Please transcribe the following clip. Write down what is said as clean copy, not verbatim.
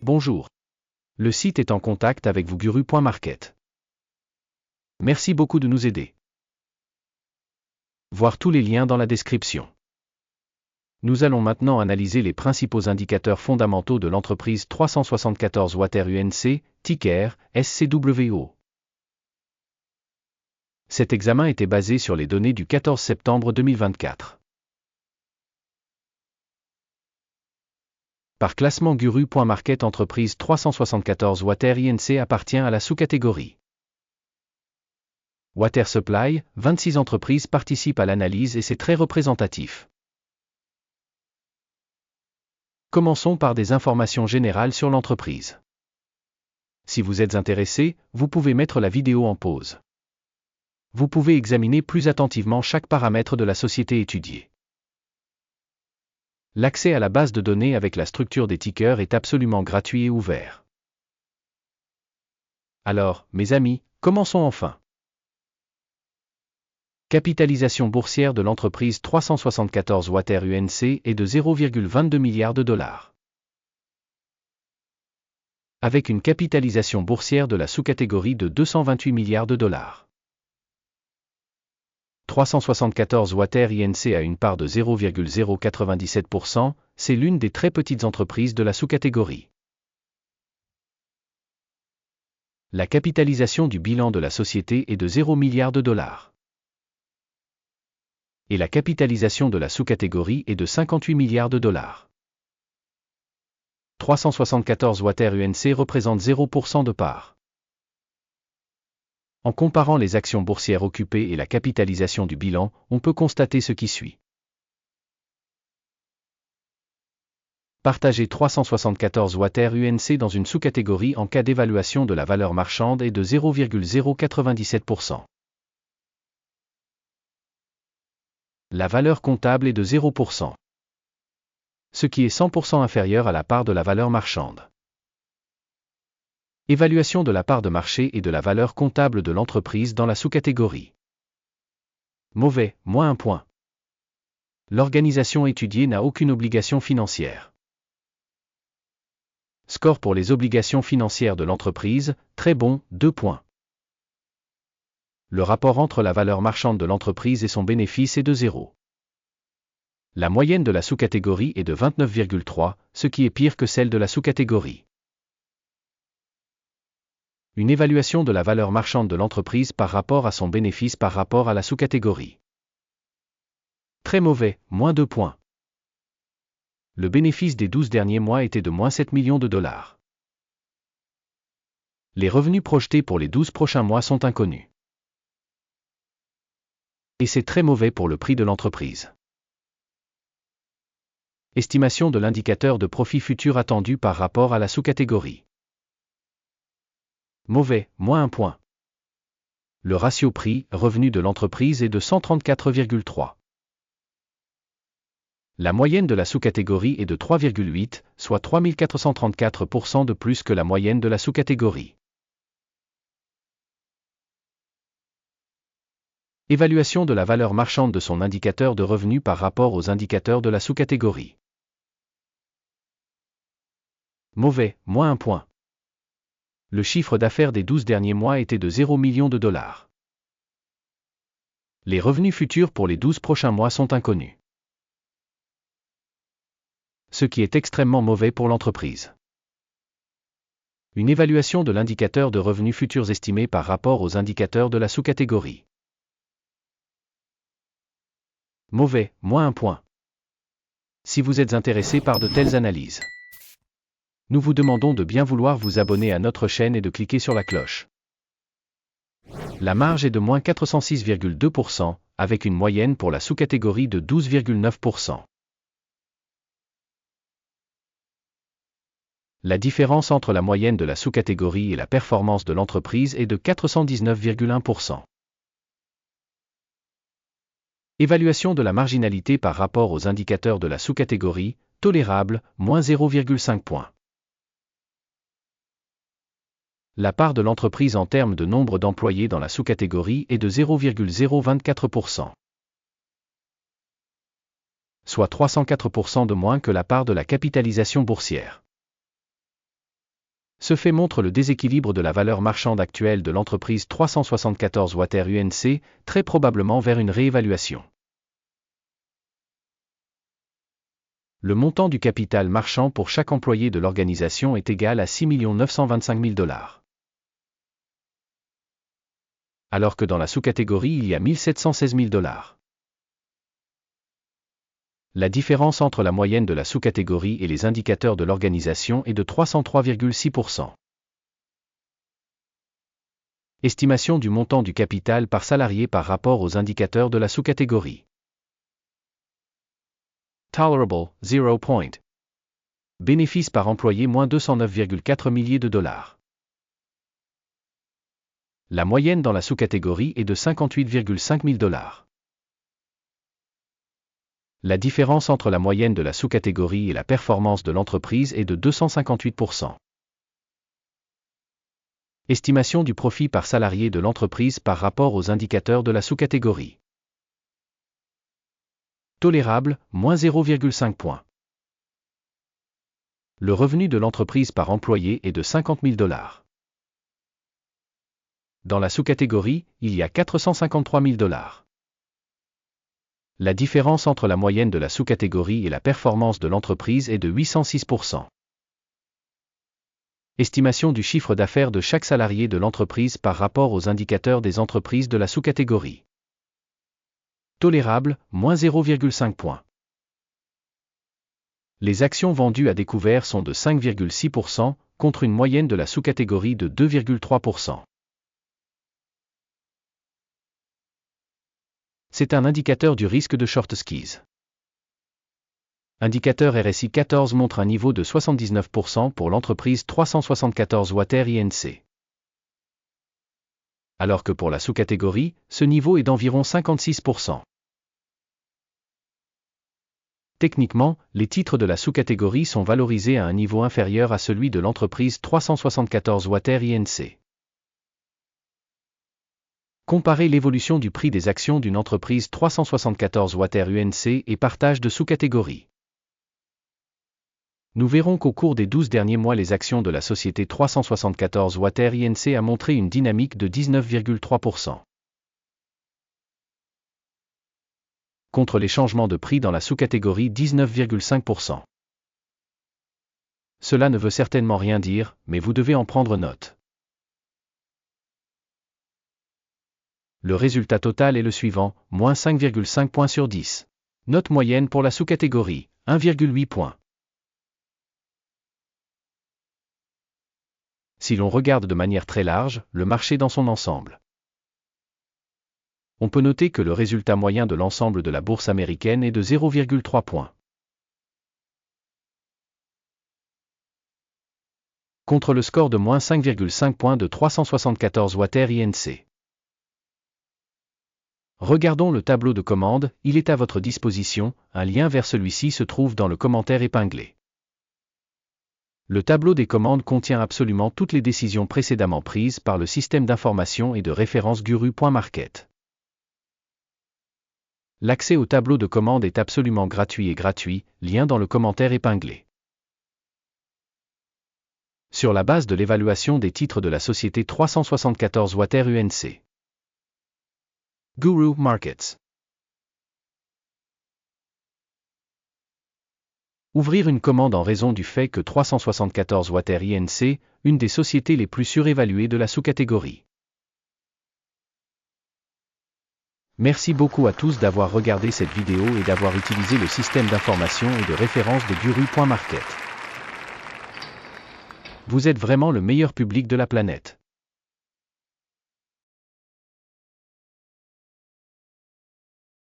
Bonjour. Le site est en contact avec vous guru.market. Merci beaucoup de nous aider. Voir tous les liens dans la description. Nous allons maintenant analyser les principaux indicateurs fondamentaux de l'entreprise 374 Water UNC, ticker SCWO. Cet examen était basé sur les données du 14 septembre 2024. Par classement guru.market, entreprise 374 Water INC appartient à la sous-catégorie Water Supply. 26 entreprises participent à l'analyse et c'est très représentatif. Commençons par des informations générales sur l'entreprise. Si vous êtes intéressé, vous pouvez mettre la vidéo en pause. Vous pouvez examiner plus attentivement chaque paramètre de la société étudiée. L'accès à la base de données avec la structure des tickers est absolument gratuit et ouvert. Alors, mes amis, commençons enfin. Capitalisation boursière de l'entreprise 374 Water UNC est de 0,22 milliards de dollars. Avec une capitalisation boursière de la sous-catégorie de 228 milliards de dollars. 374 Water INC a une part de 0,097%, c'est l'une des très petites entreprises de la sous-catégorie. La capitalisation du bilan de la société est de 0 milliard de dollars. Et la capitalisation de la sous-catégorie est de 58 milliards de dollars. 374 Water UNC représente 0% de part. En comparant les actions boursières occupées et la capitalisation du bilan, on peut constater ce qui suit. Partager 374 Water UNC dans une sous-catégorie en cas d'évaluation de la valeur marchande est de 0,097%. La valeur comptable est de 0%. Ce qui est 100% inférieur à la part de la valeur marchande. Évaluation de la part de marché et de la valeur comptable de l'entreprise dans la sous-catégorie. Mauvais, moins 1 point. L'organisation étudiée n'a aucune obligation financière. Score pour les obligations financières de l'entreprise, très bon, 2 points. Le rapport entre la valeur marchande de l'entreprise et son bénéfice est de 0. La moyenne de la sous-catégorie est de 29,3, ce qui est pire que celle de la sous-catégorie. Une évaluation de la valeur marchande de l'entreprise par rapport à son bénéfice par rapport à la sous-catégorie. Très mauvais, moins 2 points. Le bénéfice des 12 derniers mois était de moins 7 millions de dollars. Les revenus projetés pour les 12 prochains mois sont inconnus. Et c'est très mauvais pour le prix de l'entreprise. Estimation de l'indicateur de profit futur attendu par rapport à la sous-catégorie. Mauvais, moins 1 point. Le ratio prix-revenu de l'entreprise est de 134,3. La moyenne de la sous-catégorie est de 3,8, soit 3434% de plus que la moyenne de la sous-catégorie. Évaluation de la valeur marchande de son indicateur de revenu par rapport aux indicateurs de la sous-catégorie. Mauvais, moins 1 point. Le chiffre d'affaires des 12 derniers mois était de 0 millions de dollars. Les revenus futurs pour les 12 prochains mois sont inconnus. Ce qui est extrêmement mauvais pour l'entreprise. Une évaluation de l'indicateur de revenus futurs estimé par rapport aux indicateurs de la sous-catégorie. Mauvais, moins 1 point. Si vous êtes intéressé par de telles analyses, nous vous demandons de bien vouloir vous abonner à notre chaîne et de cliquer sur la cloche. La marge est de moins 406,2%, avec une moyenne pour la sous-catégorie de 12,9%. La différence entre la moyenne de la sous-catégorie et la performance de l'entreprise est de 419,1%. Évaluation de la marginalité par rapport aux indicateurs de la sous-catégorie, tolérable, moins 0,5 points. La part de l'entreprise en termes de nombre d'employés dans la sous-catégorie est de 0,024%. Soit 304% de moins que la part de la capitalisation boursière. Ce fait montre le déséquilibre de la valeur marchande actuelle de l'entreprise 374 Water UNC, très probablement vers une réévaluation. Le montant du capital marchand pour chaque employé de l'organisation est égal à 6 925 000 $. Alors que dans la sous-catégorie il y a 1 716 000 $. La différence entre la moyenne de la sous-catégorie et les indicateurs de l'organisation est de 303,6%. Estimation du montant du capital par salarié par rapport aux indicateurs de la sous-catégorie. Tolerable, 0 point. Bénéfice par employé moins 209,4 milliers de $. La moyenne dans la sous-catégorie est de 58,5 000 $. La différence entre la moyenne de la sous-catégorie et la performance de l'entreprise est de 258%. Estimation du profit par salarié de l'entreprise par rapport aux indicateurs de la sous-catégorie. Tolérable, moins 0,5 points. Le revenu de l'entreprise par employé est de 50 000 $. Dans la sous-catégorie, il y a 453 000 $. La différence entre la moyenne de la sous-catégorie et la performance de l'entreprise est de 806%. Estimation du chiffre d'affaires de chaque salarié de l'entreprise par rapport aux indicateurs des entreprises de la sous-catégorie. Tolérable, moins 0,5 points. Les actions vendues à découvert sont de 5,6%, contre une moyenne de la sous-catégorie de 2,3%. C'est un indicateur du risque de short squeeze. Indicateur RSI 14 montre un niveau de 79% pour l'entreprise 374 Water INC. Alors que pour la sous-catégorie, ce niveau est d'environ 56%. Techniquement, les titres de la sous-catégorie sont valorisés à un niveau inférieur à celui de l'entreprise 374 Water INC. Comparez l'évolution du prix des actions d'une entreprise 374 Water UNC et partage de sous-catégories. Nous verrons qu'au cours des 12 derniers mois les actions de la société 374 Water INC a montré une dynamique de 19,3%. Contre les changements de prix dans la sous-catégorie 19,5%. Cela ne veut certainement rien dire, mais vous devez en prendre note. Le résultat total est le suivant, moins 5,5 points sur 10. Note moyenne pour la sous-catégorie, 1,8 points. Si l'on regarde de manière très large, le marché dans son ensemble. On peut noter que le résultat moyen de l'ensemble de la bourse américaine est de 0,3 points. Contre le score de moins 5,5 points de 374 Water INC. Regardons le tableau de commande, il est à votre disposition, un lien vers celui-ci se trouve dans le commentaire épinglé. Le tableau des commandes contient absolument toutes les décisions précédemment prises par le système d'information et de référence Guru.market. L'accès au tableau de commande est absolument gratuit, lien dans le commentaire épinglé. Sur la base de l'évaluation des titres de la société 374 Water UNC. Guru Markets. Ouvrir une commande en raison du fait que 374 Water INC, une des sociétés les plus surévaluées de la sous-catégorie. Merci beaucoup à tous d'avoir regardé cette vidéo et d'avoir utilisé le système d'information et de référence de Guru.market. Vous êtes vraiment le meilleur public de la planète.